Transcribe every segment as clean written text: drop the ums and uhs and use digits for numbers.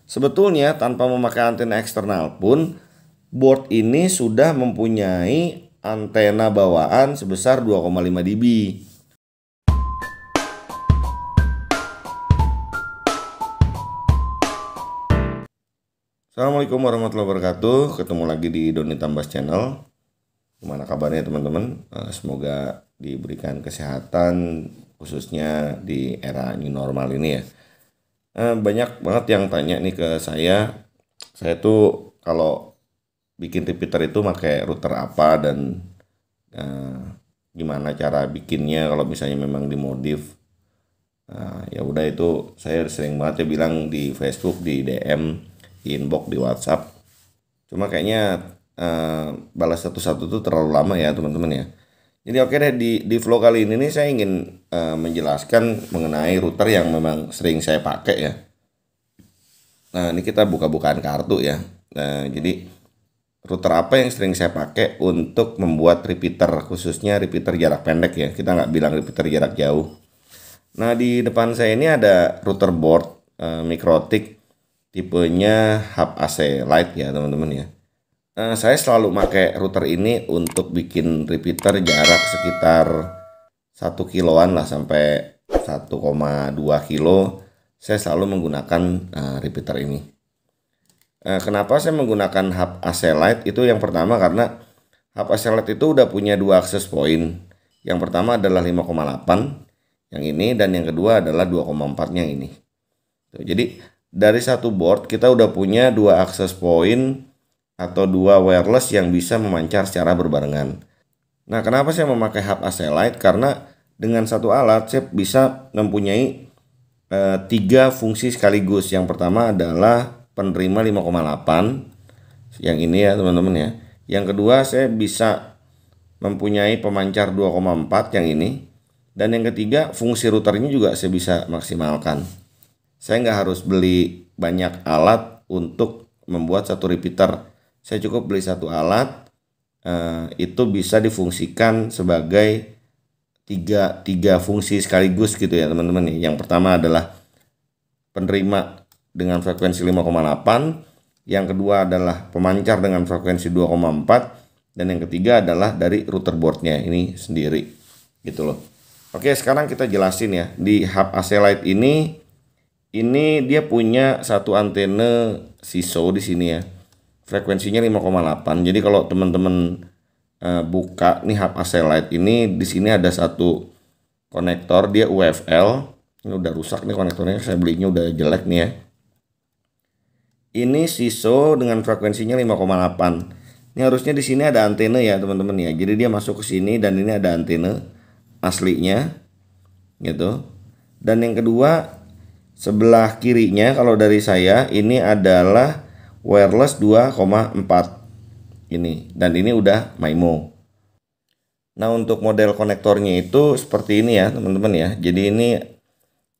Sebetulnya tanpa memakai antena eksternal pun board ini sudah mempunyai antena bawaan sebesar 2,5 dB. Assalamualaikum warahmatullahi wabarakatuh. Ketemu lagi di Doni Tambas Channel. Gimana kabarnya teman-teman? Semoga diberikan kesehatan khususnya di era new normal ini ya. Banyak banget yang tanya nih ke saya. Saya tuh kalau bikin repeater itu pakai router apa dan gimana cara bikinnya kalau misalnya memang dimodif. Ya udah itu saya sering banget ya bilang di Facebook, di DM, di inbox, di WhatsApp. Cuma kayaknya balas satu-satu tuh terlalu lama ya teman-teman ya. Jadi oke deh, di vlog kali ini nih saya ingin menjelaskan mengenai router yang memang sering saya pakai ya. Nah ini kita buka-bukaan kartu ya. Nah jadi router apa yang sering saya pakai untuk membuat repeater, khususnya repeater jarak pendek ya. Kita nggak bilang repeater jarak jauh. Nah di depan saya ini ada router board Mikrotik tipenya Hub AC Lite ya teman-teman ya. Saya selalu pakai router ini untuk bikin repeater jarak sekitar 1 kiloan lah sampai 1,2 kilo. Saya selalu menggunakan repeater ini. Kenapa saya menggunakan Hub AC Lite? Itu yang pertama karena Hub AC Lite itu udah punya 2 access point. Yang pertama adalah 5,8 yang ini, dan yang kedua adalah 2,4 yang ini. Jadi dari satu board kita udah punya 2 access point atau 2 wireless yang bisa memancar secara berbarengan. Nah, kenapa saya memakai Hub AC Lite? Karena dengan satu alat saya bisa mempunyai 3 fungsi sekaligus. Yang pertama adalah penerima 5,8 yang ini ya teman-teman ya. Yang kedua saya bisa mempunyai pemancar 2,4 yang ini. Dan yang ketiga, fungsi router ini juga saya bisa maksimalkan. Saya nggak harus beli banyak alat untuk membuat satu repeater. Saya cukup beli satu alat, itu bisa difungsikan sebagai tiga fungsi sekaligus gitu ya teman-teman. Yang pertama adalah penerima dengan frekuensi 5,8, yang kedua adalah pemancar dengan frekuensi 2,4, dan yang ketiga adalah dari router boardnya ini sendiri gitu loh. Oke, sekarang kita jelasin ya. Di Hub AC Lite ini dia punya satu antena SISO di sini ya. Frekuensinya 5,8. Jadi kalau teman-teman buka nih Hub AC Lite ini, di sini ada satu konektor, dia UFL. Ini udah rusak nih konektornya, saya belinya udah jelek nih ya. Ini SISO dengan frekuensinya 5,8. Ini harusnya di sini ada antena ya teman-teman ya. Jadi dia masuk ke sini dan ini ada antena aslinya gitu. Dan yang kedua sebelah kirinya kalau dari saya ini adalah wireless 2,4 ini, dan ini udah MIMO. Nah untuk model konektornya itu seperti ini ya teman-teman ya. Jadi ini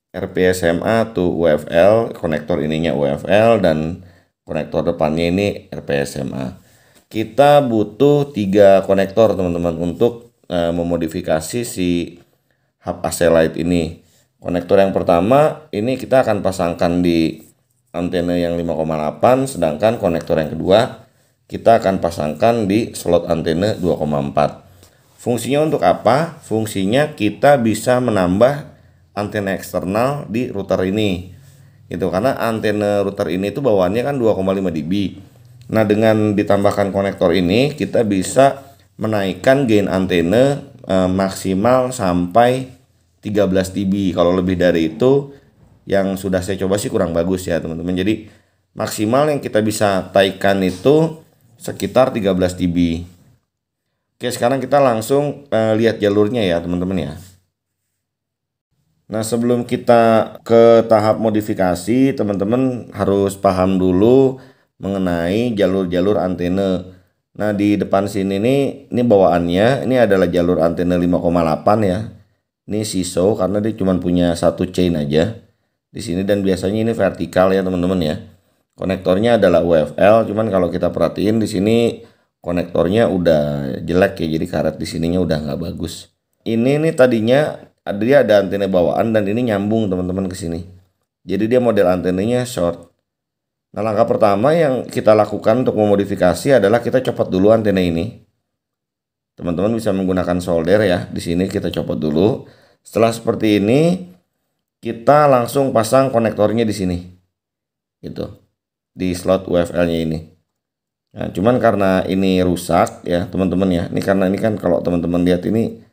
RPSMA to UFL, konektor ininya UFL dan konektor depannya ini RPSMA. Kita butuh 3 konektor teman-teman untuk memodifikasi si Hub AC Lite ini. Konektor yang pertama ini kita akan pasangkan di antena yang 5,8, sedangkan konektor yang kedua kita akan pasangkan di slot antena 2,4. Fungsinya untuk apa? Fungsinya kita bisa menambah antena eksternal di router ini. Itu karena antena router ini itu bawaannya kan 2,5 dB. Nah, dengan ditambahkan konektor ini kita bisa menaikkan gain antena maksimal sampai 13 dB. Kalau lebih dari itu yang sudah saya coba sih kurang bagus ya teman-teman. Jadi maksimal yang kita bisa taikan itu sekitar 13 dB. Oke, sekarang kita langsung lihat jalurnya ya teman-teman ya. Nah sebelum kita ke tahap modifikasi, teman-teman harus paham dulu mengenai jalur-jalur antena. Nah di depan sini nih, ini bawaannya, ini adalah jalur antena 5,8 ya. Ini SISO karena dia cuma punya satu chain aja di sini, dan biasanya ini vertikal ya teman-teman ya. Konektornya adalah UFL, cuman kalau kita perhatiin di sini konektornya udah jelek ya, jadi karet di sininya udah nggak bagus. Ini nih tadinya dia ada antena bawaan dan ini nyambung teman-teman ke sini. Jadi dia model antenanya short. Nah, langkah pertama yang kita lakukan untuk memodifikasi adalah kita copot dulu antena ini. Teman-teman bisa menggunakan solder ya. Di sini kita copot dulu. Setelah seperti ini, kita langsung pasang konektornya di sini. Gitu. Di slot UFL-nya ini. Nah, cuman karena ini rusak ya, teman-teman ya. Ini karena ini kan kalau teman-teman lihat ini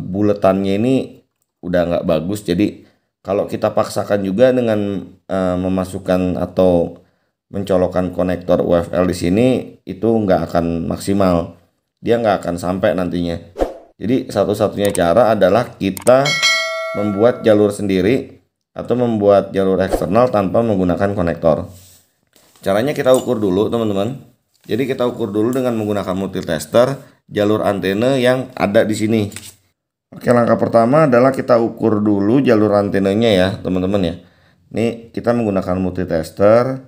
buletannya ini udah nggak bagus. Jadi kalau kita paksakan juga dengan memasukkan atau mencolokkan konektor UFL di sini, itu nggak akan maksimal. Dia nggak akan sampai nantinya. Jadi satu-satunya cara adalah kita membuat jalur sendiri atau membuat jalur eksternal tanpa menggunakan konektor. Caranya kita ukur dulu teman-teman. Jadi kita ukur dulu dengan menggunakan multitester jalur antena yang ada di sini. Oke, langkah pertama adalah kita ukur dulu jalur antenanya ya teman-teman ya. Ini kita menggunakan multitester.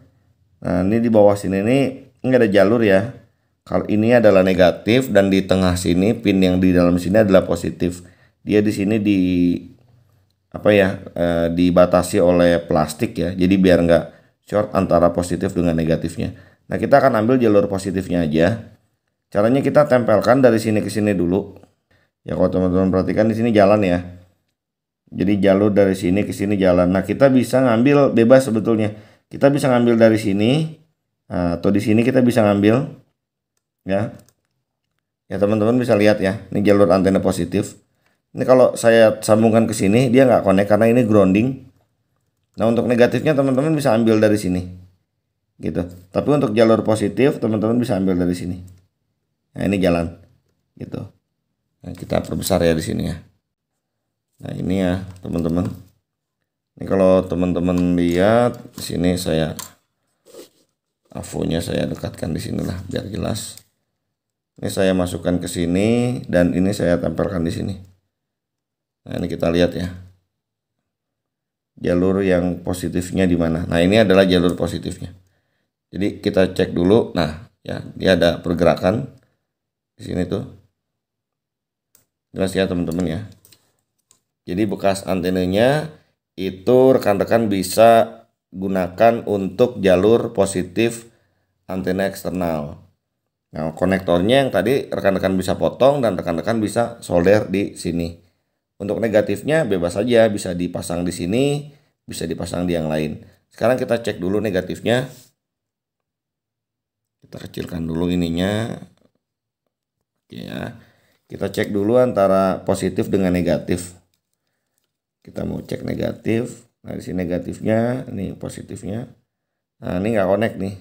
Nah, ini di bawah sini ini ada jalur ya. Kalau ini adalah negatif dan di tengah sini pin yang di dalam sini adalah positif. Dia di sini dibatasi oleh plastik ya. Jadi biar nggak short antara positif dengan negatifnya. Nah, kita akan ambil jalur positifnya aja. Caranya kita tempelkan dari sini ke sini dulu. Ya, kalau teman-teman perhatikan di sini jalan ya. Jadi jalur dari sini ke sini jalan. Nah, kita bisa ngambil bebas sebetulnya. Kita bisa ngambil dari sini atau di sini kita bisa ngambil. Ya teman-teman bisa lihat ya, ini jalur antena positif. Ini kalau saya sambungkan ke sini dia nggak connect karena ini grounding. Nah, untuk negatifnya teman-teman bisa ambil dari sini gitu, tapi untuk jalur positif teman-teman bisa ambil dari sini. Nah, ini jalan gitu. Nah, kita perbesar ya di sini ya. Nah, ini ya teman-teman, ini kalau teman-teman lihat di sini saya AVO-nya saya dekatkan di sinilah biar jelas. Ini saya masukkan ke sini dan ini saya tempelkan di sini. Nah, ini kita lihat ya. Jalur yang positifnya di mana? Nah, ini adalah jalur positifnya. Jadi kita cek dulu. Nah, ya, dia ada pergerakan di sini tuh. Jelas ya teman-teman ya. Jadi bekas antenanya itu rekan-rekan bisa gunakan untuk jalur positif antena eksternal. Nah, konektornya yang tadi rekan-rekan bisa potong dan rekan-rekan bisa solder di sini. Untuk negatifnya bebas saja, bisa dipasang di sini, bisa dipasang di yang lain. Sekarang kita cek dulu negatifnya. Kita kecilkan dulu ininya. Oke ya. Kita cek dulu antara positif dengan negatif. Kita mau cek negatif. Nah, di sini negatifnya, ini positifnya. Nah, ini nggak connect nih.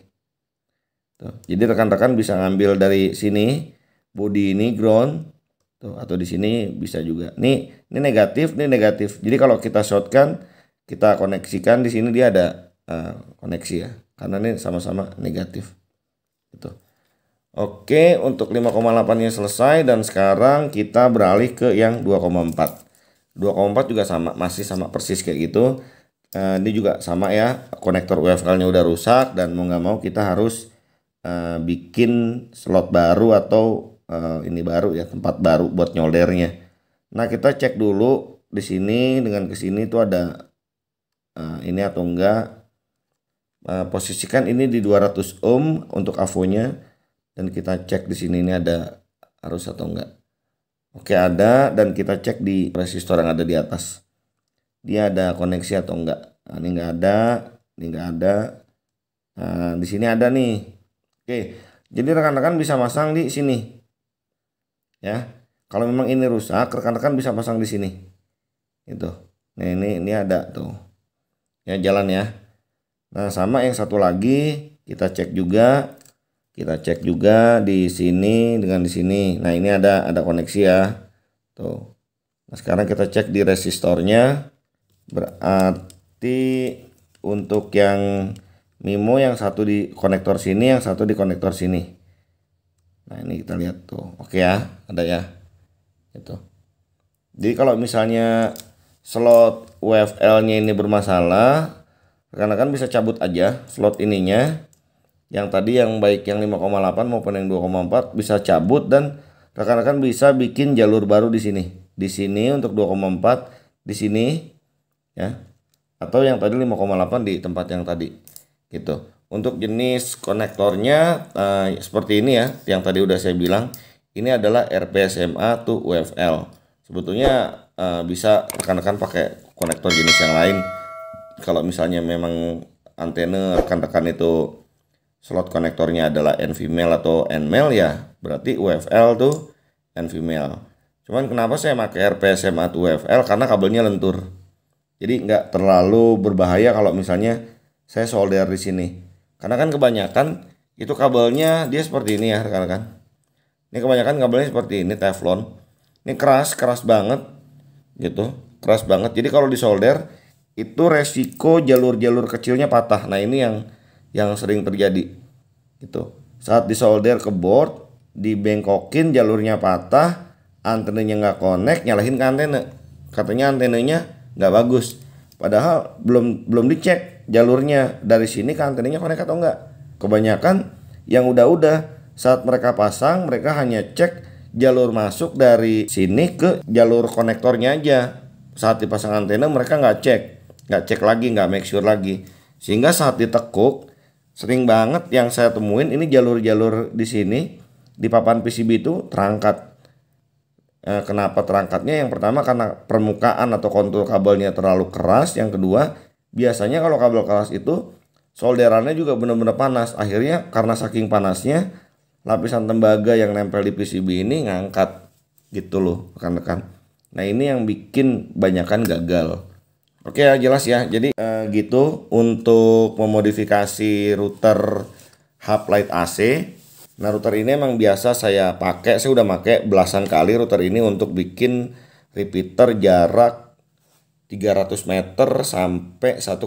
Tuh. Jadi rekan-rekan bisa ngambil dari sini, body ini ground, tuh, atau di sini bisa juga. Ini negatif, ini negatif. Jadi kalau kita shortkan, kita koneksikan di sini dia ada koneksi ya, karena ini sama-sama negatif. Gitu. Oke, untuk 5,8-nya selesai dan sekarang kita beralih ke yang 2,4. 2,4 juga sama, masih sama persis kayak gitu. Ini juga sama ya, konektor UFL-nya udah rusak dan mau nggak mau kita harus bikin slot baru atau ini baru ya, tempat baru buat nyoldernya. Nah, kita cek dulu di sini dengan ke sini tuh ada ini atau enggak. Posisikan ini di 200 ohm untuk AVO-nya dan kita cek di sini ini ada harus atau enggak. Oke, ada, dan kita cek di resistor yang ada di atas. Dia ada koneksi atau enggak. Nah, ini enggak ada, ini enggak ada. Nah, di sini ada nih. Oke, jadi rekan-rekan bisa pasang di sini. Ya, kalau memang ini rusak, rekan-rekan bisa pasang di sini. Itu. Nah, ini ada tuh. Ya, jalan ya. Nah, sama yang satu lagi kita cek juga. Kita cek juga di sini dengan di sini. Nah, ini ada koneksi ya. Tuh. Nah, sekarang kita cek di resistornya. Berarti untuk yang MIMO yang satu di konektor sini, yang satu di konektor sini. Nah, ini kita lihat tuh. Oke ya, ada ya. Itu. Jadi kalau misalnya slot UFL-nya ini bermasalah, rekan-rekan bisa cabut aja slot ininya. Yang tadi yang baik yang 5,8 maupun yang 2,4 bisa cabut dan rekan-rekan bisa bikin jalur baru di sini. Di sini untuk 2,4, di sini ya. Atau yang tadi 5,8 di tempat yang tadi. gitu. Untuk jenis konektornya seperti ini ya, yang tadi udah saya bilang, ini adalah RPSMA to UFL. Sebetulnya bisa rekan-rekan pakai konektor jenis yang lain. Kalau misalnya memang antena rekan-rekan itu slot konektornya adalah NVMe atau NMe ya, berarti UFL tuh NVMe. Cuman kenapa saya pakai RPSMA to UFL? Karena kabelnya lentur. Jadi nggak terlalu berbahaya kalau misalnya saya solder di sini. Karena kan kebanyakan itu kabelnya dia seperti ini ya rekan-rekan. Ini kebanyakan kabelnya seperti ini teflon. Ini keras banget gitu, keras banget. Jadi kalau disolder itu resiko jalur-jalur kecilnya patah. Nah ini yang sering terjadi gitu. Saat disolder ke board, dibengkokin jalurnya patah, antenanya nggak connect, nyalahin ke antena. Katanya antenanya nggak bagus, padahal belum dicek jalurnya dari sini ke antenanya connect atau enggak. Kebanyakan yang udah saat mereka pasang, mereka hanya cek jalur masuk dari sini ke jalur konektornya aja. Saat dipasang antena mereka nggak cek lagi, nggak make sure lagi, sehingga saat ditekuk sering banget yang saya temuin ini jalur-jalur di sini di papan PCB itu terangkat. Kenapa terangkatnya? Yang pertama karena permukaan atau kontur kabelnya terlalu keras. Yang kedua, biasanya kalau kabel keras itu solderannya juga benar-benar panas. Akhirnya karena saking panasnya, lapisan tembaga yang nempel di PCB ini ngangkat gitu loh rekan-rekan. Nah ini yang bikin banyakan gagal. Oke ya, jelas ya. Jadi gitu untuk memodifikasi router hub light AC. Nah router ini emang biasa saya pakai, saya udah pakai belasan kali router ini untuk bikin repeater jarak 300 meter sampai 1,2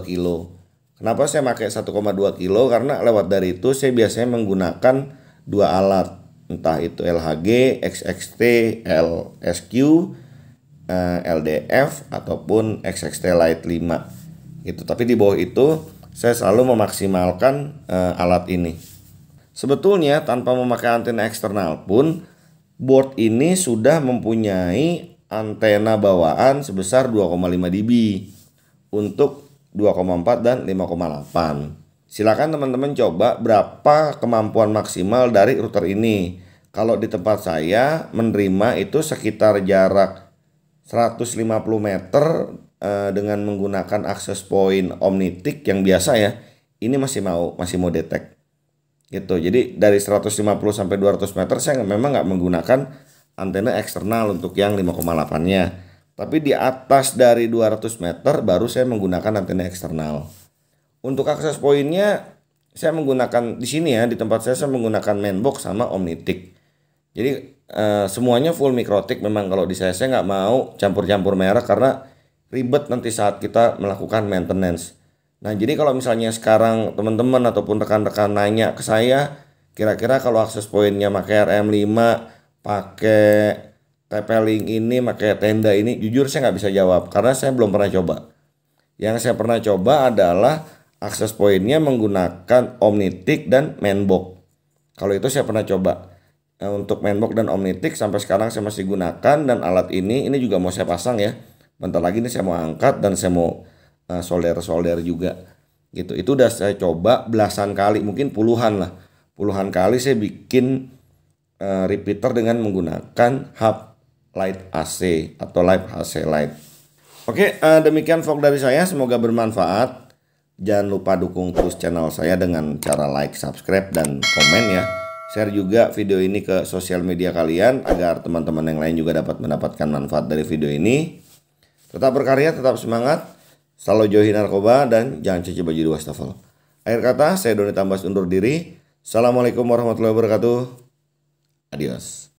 kilo. Kenapa saya pakai 1,2 kilo? Karena lewat dari itu saya biasanya menggunakan dua alat, entah itu LHG, XXT, LSQ, LDF ataupun XXT Lite 5 gitu. Tapi di bawah itu saya selalu memaksimalkan alat ini. Sebetulnya tanpa memakai antena eksternal pun board ini sudah mempunyai antena bawaan sebesar 2,5 dB untuk 2,4 dan 5,8. Silakan teman-teman coba berapa kemampuan maksimal dari router ini. Kalau di tempat saya menerima itu sekitar jarak 150 meter dengan menggunakan access point Omnitic yang biasa ya. Ini masih mau detect. Gitu. Jadi dari 150 sampai 200 meter saya memang nggak menggunakan antena eksternal untuk yang 5,8-nya. Tapi di atas dari 200 meter baru saya menggunakan antena eksternal. Untuk akses poinnya saya menggunakan di sini ya, di tempat saya menggunakan mainbox sama Omnitic. Jadi semuanya full mikrotik. Memang kalau di saya nggak mau campur-campur merek karena ribet nanti saat kita melakukan maintenance. Nah jadi kalau misalnya sekarang teman-teman ataupun rekan-rekan nanya ke saya, kira-kira kalau akses poinnya pakai RM5, pakai TP-Link ini, pakai tenda ini, jujur saya nggak bisa jawab karena saya belum pernah coba. Yang saya pernah coba adalah akses poinnya menggunakan Omnitic dan mainbox. Kalau itu saya pernah coba. Nah, untuk mainbox dan Omnitic sampai sekarang saya masih gunakan, dan alat ini juga mau saya pasang ya. Bentar lagi ini saya mau angkat dan saya mau solder juga gitu. Itu udah saya coba belasan kali, mungkin puluhan kali saya bikin repeater dengan menggunakan hub light AC atau live AC light. Oke, demikian vlog dari saya, semoga bermanfaat. Jangan lupa dukung terus channel saya dengan cara like, subscribe, dan komen ya. Share juga video ini ke sosial media kalian agar teman-teman yang lain juga dapat mendapatkan manfaat dari video ini. Tetap berkarya, tetap semangat. Selalu jauhi narkoba dan jangan cuci baju di wastafel. Akhir kata, saya Doni Tambas undur diri. Assalamualaikum warahmatullahi wabarakatuh. Adios.